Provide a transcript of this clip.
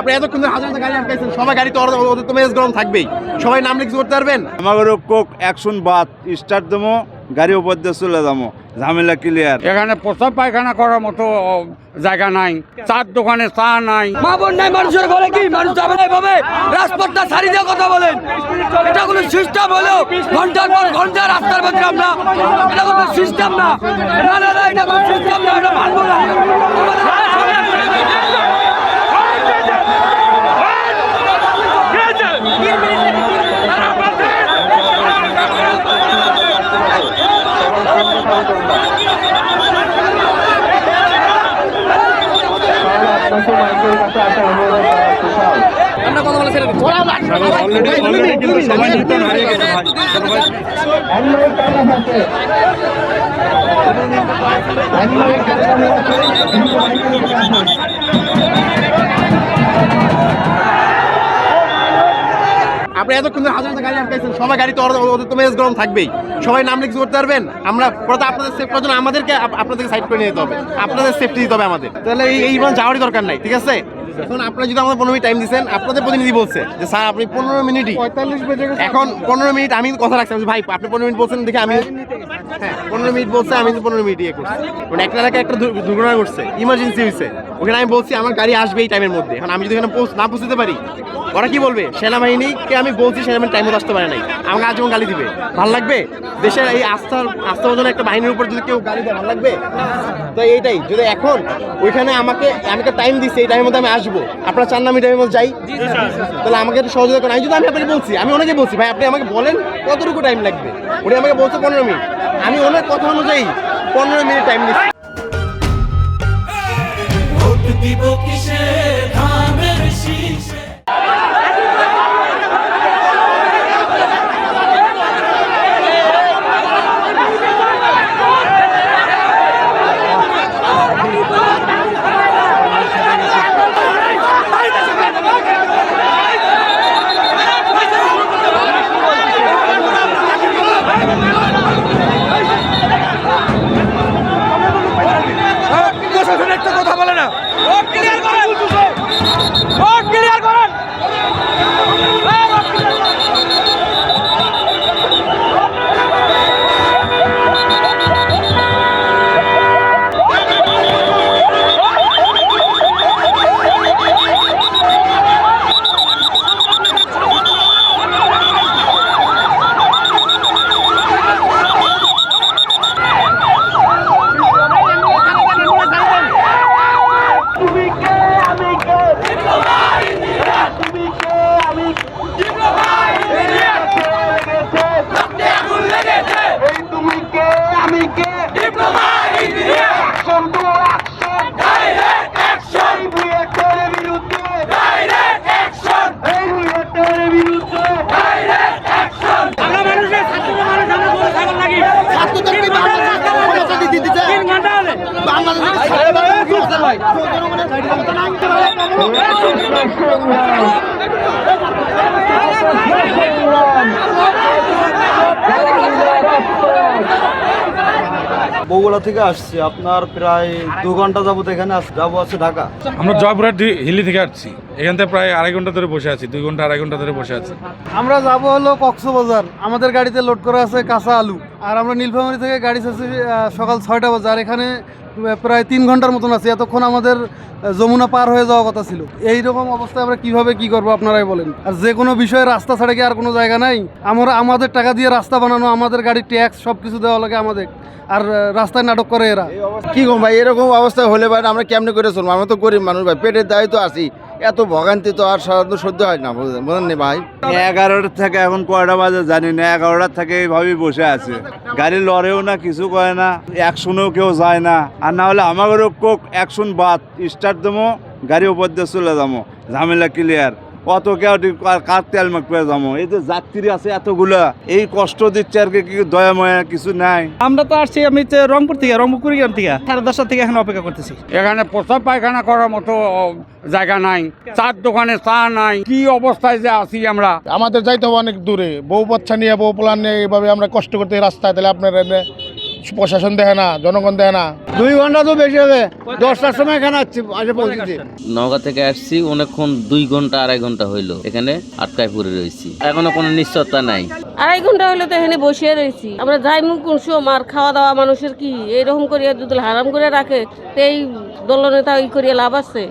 আপনি এতক্ষণ ধরে হাজার গাড়ি আটকাইছেন, সবাই গাড়ি তো ওদের তো মেজাজ গরম থাকবেই, সবাই নাম লিখে করতে পারবেন। আমাদের কোক অ্যাকশন বাদ স্টার্ট দেবো, গাড়ি উপর দিয়ে চলে যাবো, ঝামেলা ক্লিয়ার। এখানে প্রস্তাব পায়খানা করার মতো জায়গা নাই, চার দোকানে চা নাই, মা বোন নাই, মানুষের ঘরে কি মানুষ যাবে না এভাবে রাজপথটা ছাড়ি দিয়ে কথা বলেন। এটা কোনো সিস্টেম হলো ঘন্টার পর ঘন্টা রাস্তার মধ্যে আমরা, এটা কোনো সিস্টেম না, না না না, এটা কোনো সিস্টেম না, এটা মানবো না। আপনি এতক্ষণ ধরে হাজার গাড়ি আটকাইছেন, সবাই গাড়ি তো ওদের তো মেজাজ গরম থাকবেই, সবাই নাম লিখে করতে পারবেন। আমরা প্রথম আপনাদের সেফ করার জন্য আমাদেরকে আপনাদেরকে সাইড করে নিয়ে যেতে হবে, আপনাদের সেফটি দিতে হবে আমাদের, তাহলে এই যাওয়ারই দরকার নাই, ঠিক আছে? এখন আপনারা যদি আমাদের 15 মিনিট টাইম দিচ্ছেন, আপনাদের প্রতিনিধি বলছে যে স্যার আপনি 15 মিনিটই 45 বেজে গেছে, এখন 15 মিনিট আমি কথা রাখছি ভাই, আপনি 15 মিনিট বলছেন দেখে আমি, হ্যাঁ 15 মিনিট বলছে, আমি 15 মিনিট ইয়ে করছি। মানে একটা এলাকায় একটা দুর্ঘটনা ঘটছে, ইমার্জেন্সি হয়েছে, ওখানে আমি বলছি আমার গাড়ি আসবে এই টাইমের মধ্যে। এখন আমি যদি এখানে না পৌঁছতে পারি, ওরা কি বলবে? সেনাবাহিনীকে আমি বলছি সেনাবাহিনী টাইমে আসতে পারে নাই, আমাকে আজীবন গালি দিবে। ভালো লাগবে? দেশের এই আস্থাভাজন একটা বাহিনীর উপর যদি কেউ গালি দেয় ভালো লাগবে? তো এইটাই, যদি এখন ওইখানে আমাকে টাইম দিচ্ছে, এই টাইমের মধ্যে আমি আসবো, আপনারা চান না আমি টাইমের মধ্যে যাই, তাহলে আমাকে একটু সহযোগিতা করেন। আমি যদি আপনাকে বলছি, আমি ওনাকে বলছি ভাই আপনি আমাকে বলেন কতটুকু টাইম লাগবে, উনি আমাকে বলছে 15 মিনিট, আমি ওনার কথা অনুযায়ী 15 মিনিট টাইম দিচ্ছি। একটা কথা বলে না, ক্লিয়ার করেন, ক্লিয়ার করেন। বগুড়া থেকে আসছি, আপনার প্রায় 2 ঘন্টা যাবত এখানে যাবো আছে ঢাকা। আমরা জয়পুরহাট হিলি থেকে আসছি, এখান থেকে প্রায় 2.5 ঘন্টা ধরে বসে আছি, 2 ঘন্টা 2.5 ঘন্টা ধরে বসে আছি। আমরা যাবো হলো কক্সবাজার, আমাদের গাড়িতে লোড করা আছে কাঁচা আলু, আর আমরা নীলফামারী থেকে গাড়ি ছাড়ছি সকাল 6টা বাজে, আর এখানে প্রায় 3 ঘন্টার মতন আছে। এতক্ষণ আমাদের যমুনা পার হয়ে যাওয়া কথা ছিল। এইরকম অবস্থায় আমরা কিভাবে কি করবো আপনারাই বলেন। আর যে কোনো বিষয়ে রাস্তা ছাড়া কি আর কোনো জায়গা নাই? আমাদের টাকা দিয়ে রাস্তা বানানো, আমাদের গাড়ির ট্যাক্স সব কিছু দেওয়া লাগে আমাদের, আর রাস্তায় নাটক করে এরা। কি গো ভাই, এরকম অবস্থা হলে ভাই আমরা কেমনে করে চলবো? আমরা তো গরিব মানুষ ভাই, পেটের দায় তো আছি, এত ভোগান্তি তো আর সাধারণত সহ্য হয় না, বুঝলেন নি ভাই? 11টার থেকে এখন কয়টা বাজে জানি না, 11টার থেকে এইভাবেই বসে আছে, গাড়ি লড়েও না, কিছু করে না, অ্যাকশনেও কেউ যায় না। আর না হলে আমাদেরও কোক অ্যাকশন বাদ স্টার্ট দেবো, গাড়ি উপর দিয়ে চলে যাবো, ঝামেলা ক্লিয়ার। অত কেউ কার তেল মাখ পেয়ে যাবো, এই যে যাত্রী আছে এতগুলা, এই কষ্ট দিচ্ছে আর কি, দয়া ময়া কিছু নাই। আমরা তো আসছি, আমি রংপুর থেকে, রংপুর কুড়িগ্রাম থেকে 10:30 থেকে এখন অপেক্ষা করতেছি। এখানে প্রস্তাব পায়খানা করার মতো জায়গা নাই, চার দোকানে চা নাই, কি অবস্থায় যে আছি আমরা। আমাদের যাইতে হবে অনেক দূরে, বউ বাচ্চা নিয়ে, বউ পোলান নিয়ে, এইভাবে আমরা কষ্ট করতে রাস্তায়, তাহলে আপনারা প্রশাসন দেখে না, জনগণ দেখে না। 2 ঘন্টা তো বেশি হবে, 10টার সময় এখানে আসে পৌঁছেছি। নওগাঁ থেকে আসছি, অনেকক্ষণ 2 ঘন্টা 2.5 ঘন্টা হইলো এখানে আটকায় পড়ে রয়েছি, এখনো কোনো নিশ্চয়তা নাই। 2.5 ঘন্টা হইলো তো এখানে বসে রয়েছি আমরা, যাই মুখ কোন সময় খাওয়া দাওয়া মানুষের কি এইরকম করিয়া যদি হারাম করে রাখে তো এই দলনেতা ই করিয়া লাভ আছে।